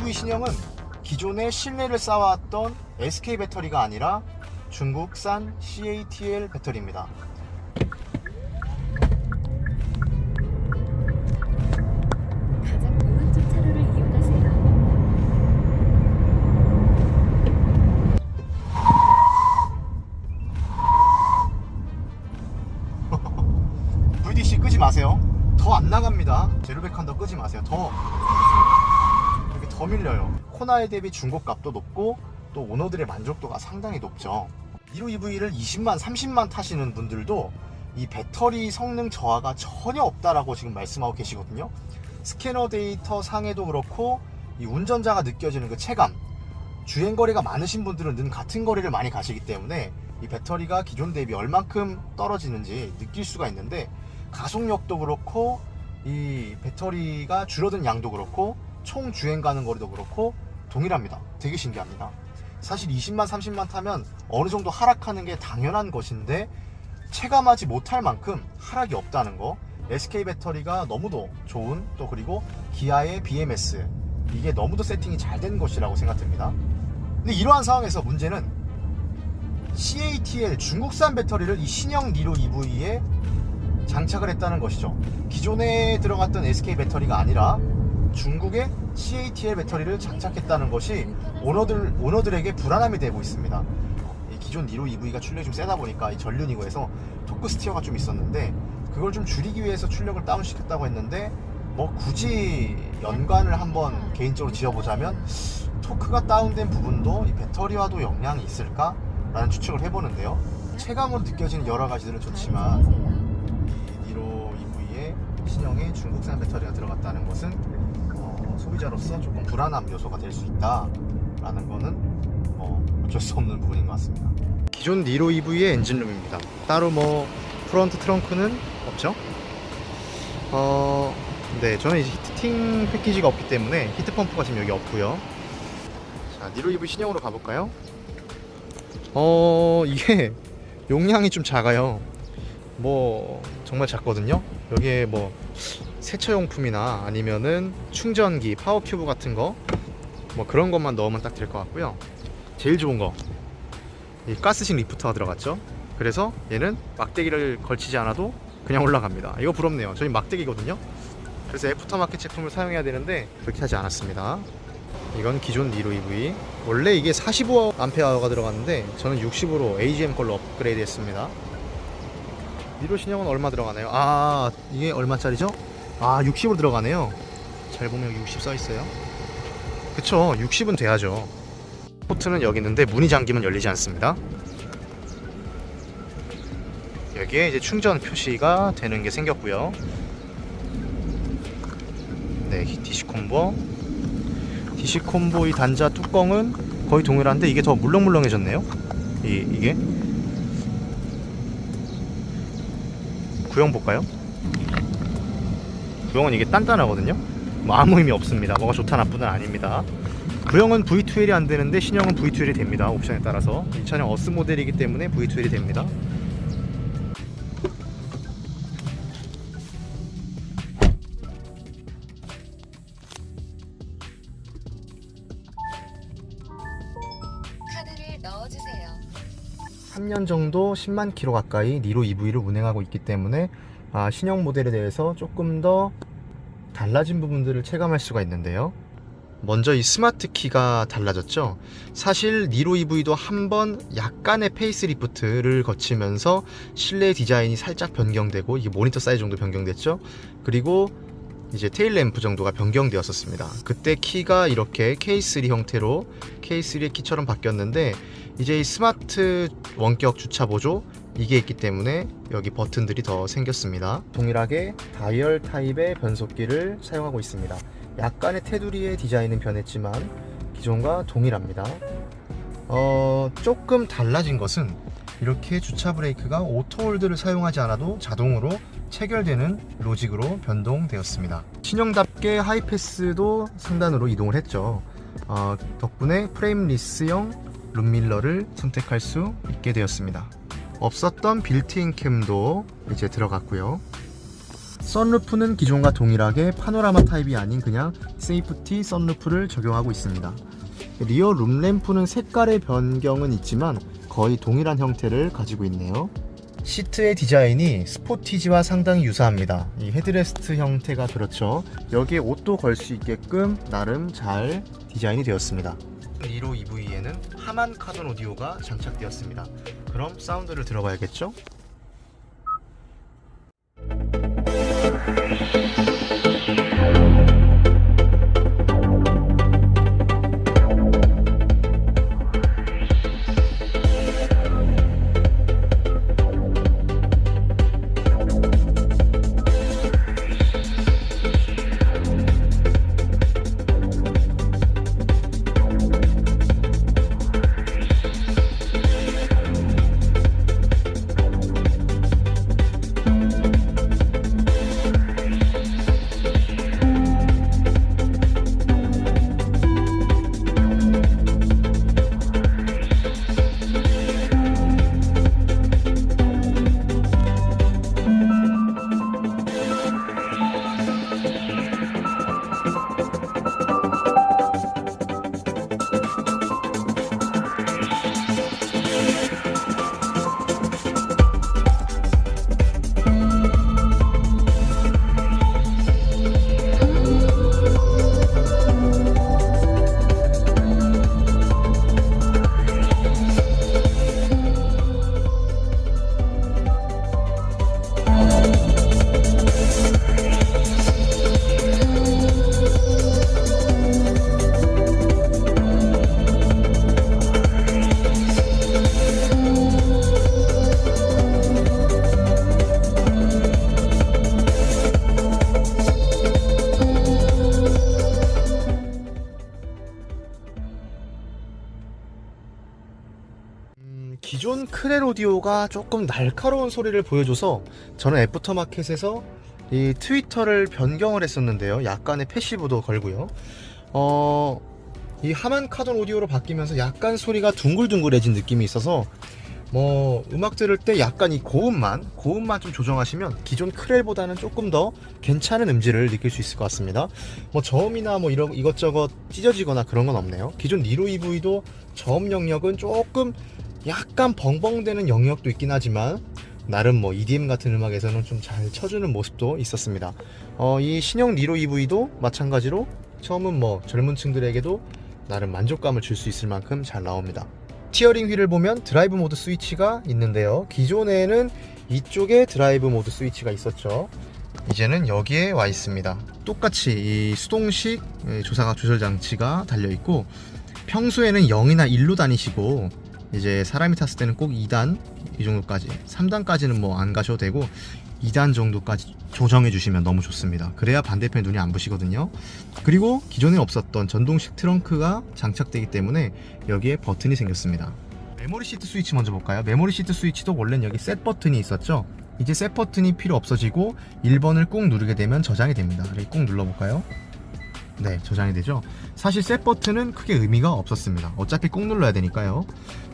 EV 신형은 기존의 신뢰를 쌓아왔던 SK 배터리가 아니라 중국산 CATL 배터리입니다. 가장 오른쪽 차로를 이용하세요. VDC 끄지 마세요. 더 안 나갑니다. 제로백 한더 끄지 마세요. 이렇게 더 밀려요. 코나에 대비 중고값도 높고 또 오너들의 만족도가 상당히 높죠. 1호 EV를 20만, 30만 타시는 분들도 이 배터리 성능 저하가 전혀 없다라고 지금 말씀하고 계시거든요. 스캐너 데이터 상에도 그렇고 이 운전자가 느껴지는 그 체감, 주행거리가 많으신 분들은 늘 같은 거리를 많이 가시기 때문에 이 배터리가 기존 대비 얼만큼 떨어지는지 느낄 수가 있는데, 가속력도 그렇고 이 배터리가 줄어든 양도 그렇고 총 주행 가는 거리도 그렇고 동일합니다. 되게 신기합니다. 사실 20만 30만 타면 어느 정도 하락하는 게 당연한 것인데 체감하지 못할 만큼 하락이 없다는 거, SK 배터리가 너무도 좋은, 또 그리고 기아의 BMS, 이게 너무도 세팅이 잘 된 것이라고 생각됩니다. 근데 이러한 상황에서 문제는 CATL 중국산 배터리를 이 신형 니로 EV에 장착을 했다는 것이죠. 기존에 들어갔던 SK 배터리가 아니라 중국의 CATL 배터리를 장착했다는 것이 오너들에게 불안함이 되고 있습니다. 이 기존 니로 EV가 출력이 좀 세다 보니까 이 전륜이고 해서 토크 스티어가 좀 있었는데 그걸 좀 줄이기 위해서 출력을 다운시켰다고 했는데, 뭐 굳이 연관을 한번 개인적으로 지어보자면 토크가 다운된 부분도 이 배터리와도 영향이 있을까? 라는 추측을 해보는데요. 체감으로 느껴지는 여러 가지들은 좋지만 이 니로 EV에 신형의 중국산 배터리가 들어갔다는 것은 소비자로서 조금 불안함 요소가 될 수 있다라는 거는 어쩔 수 없는 부분인 것 같습니다. 기존 니로 EV의 엔진룸입니다. 따로 뭐 프론트 트렁크는 없죠. 네, 저는 이제 히팅 패키지가 없기 때문에 히트 펌프가 지금 여기 없고요. 자, 니로 EV 신형으로 가볼까요? 이게 용량이 좀 작아요. 뭐 정말 작거든요. 여기에 뭐 세차용품이나 아니면은 충전기, 파워 큐브 같은 거 뭐 그런 것만 넣으면 딱 될 것 같고요. 제일 좋은 거, 이 가스식 리프터가 들어갔죠. 그래서 얘는 막대기를 걸치지 않아도 그냥 올라갑니다. 이거 부럽네요. 저희 막대기거든요. 그래서 애프터마켓 제품을 사용해야 되는데 그렇게 하지 않았습니다. 이건 기존 니로 EV. 원래 이게 45A가 들어갔는데 저는 60으로 AGM 걸로 업그레이드 했습니다. 니로 신형은 얼마 들어가나요? 아, 이게 얼마짜리죠? 아, 60으로 들어가네요. 잘 보면 여기 60 써있어요. 그쵸, 60은 돼야죠. 포트는 여기 있는데 문이 잠기면 열리지 않습니다. 여기에 이제 충전 표시가 되는 게 생겼고요. 네, DC 콤보 이 단자 뚜껑은 거의 동일한데 이게 더 물렁물렁해졌네요. 이게 구형 볼까요? 구형은 이게 단단하거든요. 뭐 아무 의미 없습니다. 뭐가 좋다 나쁘다 아닙니다. 구형은 V2L이 안 되는데 신형은 V2L이 됩니다. 옵션에 따라서. 이 차량 어스 모델이기 때문에 V2L이 됩니다. 카드를 넣어주세요. 3년 정도 10만 킬로 가까이 니로 EV를 운행하고 있기 때문에 신형 모델에 대해서 조금 더 달라진 부분들을 체감할 수가 있는데요. 먼저 이 스마트 키가 달라졌죠. 사실 니로 EV도 한번 약간의 페이스리프트를 거치면서 실내 디자인이 살짝 변경되고, 이게 모니터 사이즈 정도 변경됐죠. 그리고 이제 테일 램프 정도가 변경되었었습니다. 그때 키가 이렇게 K3 형태로 K3의 키처럼 바뀌었는데, 이제 이 스마트 원격 주차 보조 이게 있기 때문에 여기 버튼들이 더 생겼습니다. 동일하게 다이얼 타입의 변속기를 사용하고 있습니다. 약간의 테두리의 디자인은 변했지만 기존과 동일합니다. 조금 달라진 것은 이렇게 주차 브레이크가 오토홀드를 사용하지 않아도 자동으로 체결되는 로직으로 변동되었습니다. 신형답게 하이패스도 상단으로 이동을 했죠. 덕분에 프레임리스형 룸밀러를 선택할 수 있게 되었습니다. 없었던 빌트인 캠도 이제 들어갔고요. 선루프는 기존과 동일하게 파노라마 타입이 아닌 그냥 세이프티 선루프를 적용하고 있습니다. 리어 룸램프는 색깔의 변경은 있지만 거의 동일한 형태를 가지고 있네요. 시트의 디자인이 스포티지와 상당히 유사합니다. 이 헤드레스트 형태가 그렇죠. 여기에 옷도 걸 수 있게끔 나름 잘 디자인이 되었습니다. 니로 EV에는 하만 카본 오디오가 장착되었습니다. 그럼 사운드를 들어봐야겠죠? 기존 크렐 오디오가 조금 날카로운 소리를 보여줘서 저는 애프터마켓에서 이 트위터를 변경을 했었는데요. 약간의 패시브도 걸고요. 이 하만 카본 오디오로 바뀌면서 약간 소리가 둥글둥글해진 느낌이 있어서 음악 들을 때 약간 이 고음만 좀 조정하시면 기존 크렐보다는 조금 더 괜찮은 음질을 느낄 수 있을 것 같습니다. 저음이나 이런 이것저것 찢어지거나 그런 건 없네요. 기존 니로 EV도 저음 영역은 조금 약간 벙벙대는 영역도 있긴 하지만 나름 EDM 같은 음악에서는 좀 잘 쳐주는 모습도 있었습니다. 이 신형 니로 EV도 마찬가지로 처음은 젊은 층들에게도 나름 만족감을 줄 수 있을 만큼 잘 나옵니다. 스티어링 휠을 보면 드라이브 모드 스위치가 있는데요. 기존에는 이쪽에 드라이브 모드 스위치가 있었죠. 이제는 여기에 와 있습니다. 똑같이 이 수동식 조사각 조절 장치가 달려 있고, 평소에는 0이나 1로 다니시고 이제 사람이 탔을 때는 꼭 2단 이 정도까지, 3단까지는 안 가셔도 되고 2단 정도까지 조정해 주시면 너무 좋습니다. 그래야 반대편에 눈이 안 부시거든요. 그리고 기존에 없었던 전동식 트렁크가 장착되기 때문에 여기에 버튼이 생겼습니다. 메모리 시트 스위치 먼저 볼까요? 메모리 시트 스위치도 원래는 여기 셋 버튼이 있었죠. 이제 셋 버튼이 필요 없어지고 1번을 꾹 누르게 되면 저장이 됩니다. 이렇게 꾹 눌러볼까요? 네, 저장이 되죠. 사실 셋 버튼은 크게 의미가 없었습니다. 어차피 꾹 눌러야 되니까요.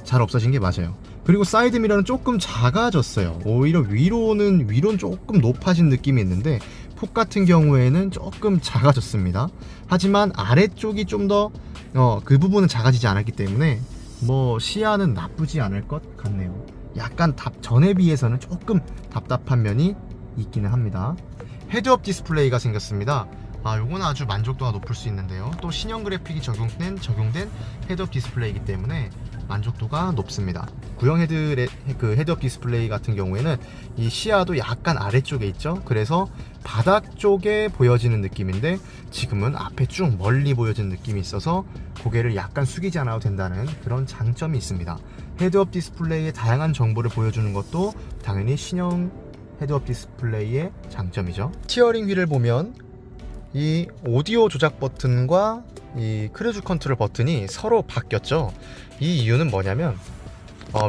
잘 없어진 게 맞아요. 그리고 사이드 미러는 조금 작아졌어요. 오히려 위로는 조금 높아진 느낌이 있는데 폭 같은 경우에는 조금 작아졌습니다. 하지만 아래쪽이 좀 더 그 부분은 작아지지 않았기 때문에 시야는 나쁘지 않을 것 같네요. 약간 전에 비해서는 조금 답답한 면이 있기는 합니다. 헤드업 디스플레이가 생겼습니다. 요거는 아주 만족도가 높을 수 있는데요. 또 신형 그래픽이 적용된 헤드업 디스플레이이기 때문에 만족도가 높습니다. 구형 헤드업 디스플레이 같은 경우에는 이 시야도 약간 아래쪽에 있죠. 그래서 바닥 쪽에 보여지는 느낌인데 지금은 앞에 쭉 멀리 보여지는 느낌이 있어서 고개를 약간 숙이지 않아도 된다는 그런 장점이 있습니다. 헤드업 디스플레이의 다양한 정보를 보여주는 것도 당연히 신형 헤드업 디스플레이의 장점이죠. 스티어링 휠을 보면 이 오디오 조작 버튼과 이 크루즈 컨트롤 버튼이 서로 바뀌었죠. 이 이유는 뭐냐면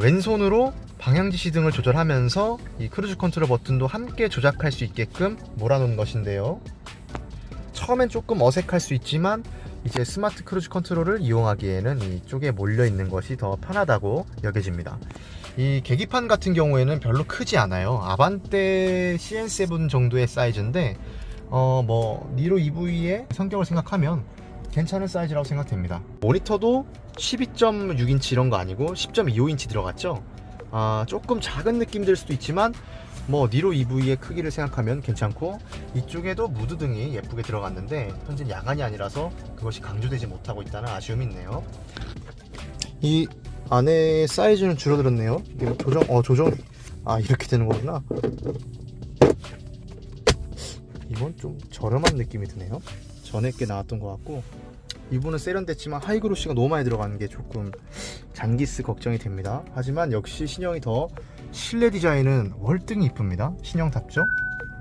왼손으로 방향 지시 등을 조절하면서 이 크루즈 컨트롤 버튼도 함께 조작할 수 있게끔 몰아놓은 것인데요. 처음엔 조금 어색할 수 있지만 이제 스마트 크루즈 컨트롤을 이용하기에는 이쪽에 몰려 있는 것이 더 편하다고 여겨집니다. 이 계기판 같은 경우에는 별로 크지 않아요. 아반떼 CN7 정도의 사이즈인데 뭐 니로 EV의 성격을 생각하면 괜찮은 사이즈라고 생각됩니다. 모니터도 12.6인치 이런 거 아니고 10.25인치 들어갔죠. 조금 작은 느낌 들 수도 있지만 뭐 니로 EV의 크기를 생각하면 괜찮고, 이쪽에도 무드등이 예쁘게 들어갔는데 현재 야간이 아니라서 그것이 강조되지 못하고 있다는 아쉬움이 있네요. 이 안에 사이즈는 줄어들었네요. 이게 뭐 조정 이렇게 되는 거구나. 이건 좀 저렴한 느낌이 드네요. 전에 게 나왔던 것 같고, 이분은 세련됐지만 하이그로시가 너무 많이 들어가는 게 조금 잔기스 걱정이 됩니다. 하지만 역시 신형이 더 실내 디자인은 월등히 이쁩니다. 신형답죠?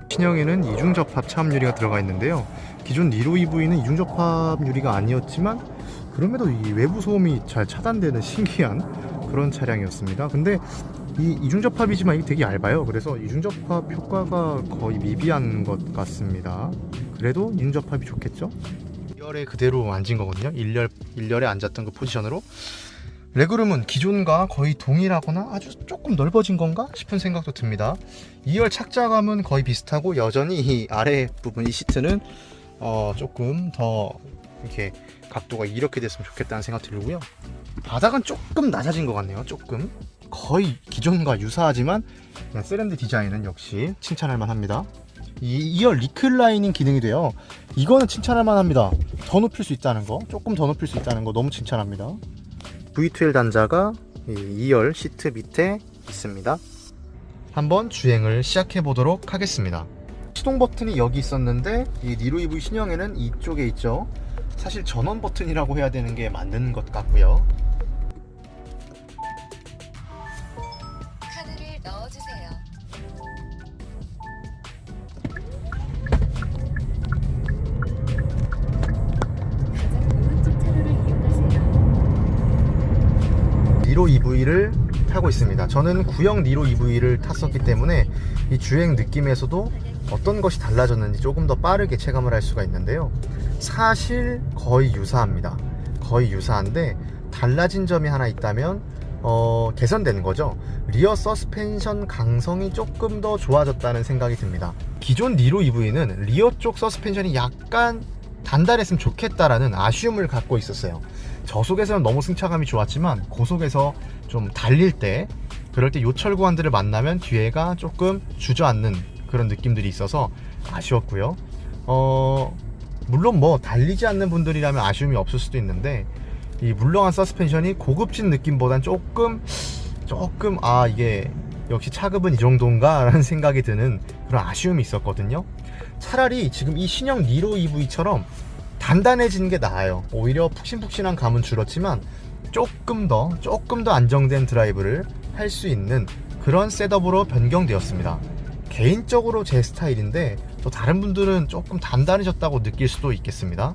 신형에는 이중접합 차압 유리가 들어가 있는데요. 기존 니로 EV는 이중접합 유리가 아니었지만 그럼에도 이 외부 소음이 잘 차단되는 신기한 그런 차량이었습니다. 근데 이 이중접합이지만 이게 되게 얇아요. 그래서 이중접합 효과가 거의 미비한 것 같습니다. 그래도 이중접합이 좋겠죠? 1열에 그대로 앉은 거거든요. 1열에 앉았던 그 포지션으로. 레그룸은 기존과 거의 동일하거나 아주 조금 넓어진 건가 싶은 생각도 듭니다. 2열 착자감은 거의 비슷하고 여전히 이 아래 부분, 이 시트는 조금 더 이렇게 각도가 이렇게 됐으면 좋겠다는 생각 들고요. 바닥은 조금 낮아진 것 같네요. 조금 거의 기존과 유사하지만 그냥 세련된 디자인은 역시 칭찬할 만합니다. 이 2열 리클라이닝 기능이 돼요. 이거는 칭찬할 만합니다. 더 높일 수 있다는 거, 조금 더 높일 수 있다는 거 너무 칭찬합니다. V12 단자가 이 2열 시트 밑에 있습니다. 한번 주행을 시작해 보도록 하겠습니다. 시동 버튼이 여기 있었는데 이 니로 EV 신형에는 이쪽에 있죠. 사실 전원 버튼이라고 해야 되는 게 맞는 것 같고요. 카드를 넣어주세요. 가장 오른쪽 차로를 이용하세요. 니로 EV를 타고 있습니다. 저는 구형 니로 EV를 탔었기 때문에 이 주행 느낌에서도 어떤 것이 달라졌는지 조금 더 빠르게 체감을 할 수가 있는데요. 사실 거의 유사합니다. 거의 유사한데 달라진 점이 하나 있다면 개선되는 거죠. 리어 서스펜션 강성이 조금 더 좋아졌다는 생각이 듭니다. 기존 니로 EV는 리어 쪽 서스펜션이 약간 단단했으면 좋겠다라는 아쉬움을 갖고 있었어요. 저속에서는 너무 승차감이 좋았지만 고속에서 좀 달릴 때, 그럴 때 요철 구간들을 만나면 뒤에가 조금 주저앉는 그런 느낌들이 있어서 아쉬웠고요. 물론 뭐 달리지 않는 분들이라면 아쉬움이 없을 수도 있는데, 이 물렁한 서스펜션이 고급진 느낌보단 조금 이게 역시 차급은 이 정도인가 라는 생각이 드는 그런 아쉬움이 있었거든요. 차라리 지금 이 신형 니로 EV처럼 단단해지는 게 나아요. 오히려 푹신푹신한 감은 줄었지만 조금 더 안정된 드라이브를 할 수 있는 그런 셋업으로 변경되었습니다. 개인적으로 제 스타일인데 또 다른 분들은 조금 단단해졌다고 느낄 수도 있겠습니다.